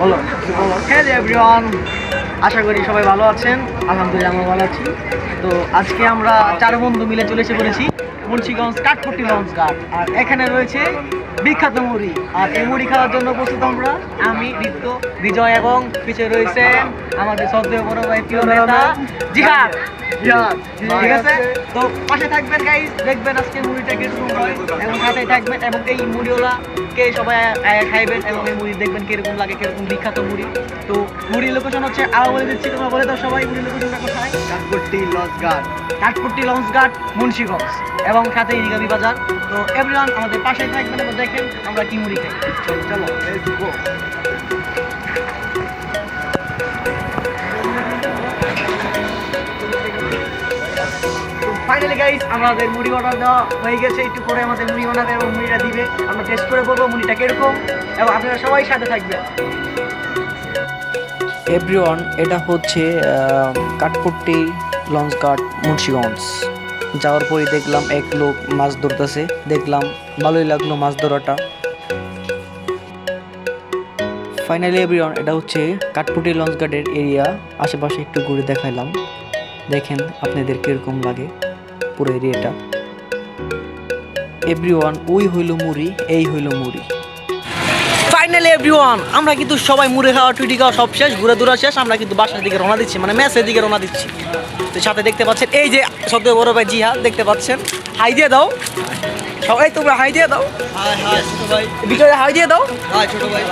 বলো hello everyone, আশা করি সবাই ভালো আছেন। আলহামদুলিল্লাহ আমরা ভালো আছি। তো আজকে আমরা 4 বন্ধু মিলে চলে এসে পড়েছি মুন্সিগঞ্জ কাঠপট্টি লঞ্চ ঘাট। আর এখানে রয়েছে বিখ্যাত মুড়ি। আর এই মুড়ি খাওয়ার জন্য প্রস্তুত আমরা, আমি ঋত্য, বিজয় এবং পিছিয়ে রয়েছেন আমাদের শ্রদ্ধেয় বড় ভাই প্রিয় নেতা জিহাদ। ঠিক আছে, তো পাশে থাকবেন গাইস, দেখবেন আজকে মুড়িটা কিরকম হয় এবং সাথেই থাকবেন এবং এই মুড়িওয়ালাকে সবাই খাইবেন এবং এই মুড়ি দেখবেন কিরকম লাগে, কিরকম বিখ্যাত মুড়ি। তো মুড়ির লোকেশন হচ্ছে আরো বলে দিচ্ছি, তোমরা বলে দাও সবাই মুড়ির লোকেশনটা কোথায়। কাঠপট্টি লঞ্চ ঘাট, কাঠপট্টি লঞ্চ ঘাট মুন্সিগঞ্জ এবং সাথে ইরিগাবি বাজার। তো এভরিওয়ান আমাদের পাশেই থাকবেন এবং দেখেন আমরা কি মুড়ি খাই। চলো চলো লেটস গো। ফাইনালি গাইস আমাদের মুড়ি অর্ডার দেওয়া হয়ে গেছে, একটু পরে আমাদের মুড়ি বানাবে এবং মুড়িটা দিবে, আমরা টেস্ট করে বলবো মুড়িটা কিরকম এবং আপনারা সবাই সাথে থাকবেন। এভরিওয়ান, এটা হচ্ছে কাঠপট্টি লঞ্চ ঘাট মুন্সিগঞ্জ। যাওয়ার পরে দেখলাম এক লোক মাছ ধরতেছে, দেখলাম ভালোই লাগলো মাছ ধরাটা। ফাইনালি এভরিওয়ান, এটা হচ্ছে কাঠপট্টি লঞ্চ ঘাটের এরিয়া। আশেপাশে একটু ঘুরে দেখাইলাম, দেখেন আপনাদের কীরকম লাগে পুরো এরিয়াটা। এভরিওয়ান, ওই হইল মুড়ি, এই হইল মুড়ি। ফাইনালি এভরিওয়ান, আমরা কিন্তু সবাই মুড়ি খাওয়া টুটি খাওয়া সব শেষ, ঘুরে দূরা শেষ। আমরা কিন্তু বাসার দিকে রওনা দিচ্ছি, মানে ম্যাচের দিকে রওনা দিচ্ছি। তো সাথে দেখতে পাচ্ছেন এই যে সদ্য বড় ভাই জিহাদ, দেখতে পাচ্ছেন। হাই দিয়ে দাও সবাই, তোমরা হাই দিয়ে দাও। হাই হাই ছোট ভাই, বিজয় হাই দিয়ে দাও। হাই ছোট ভাই।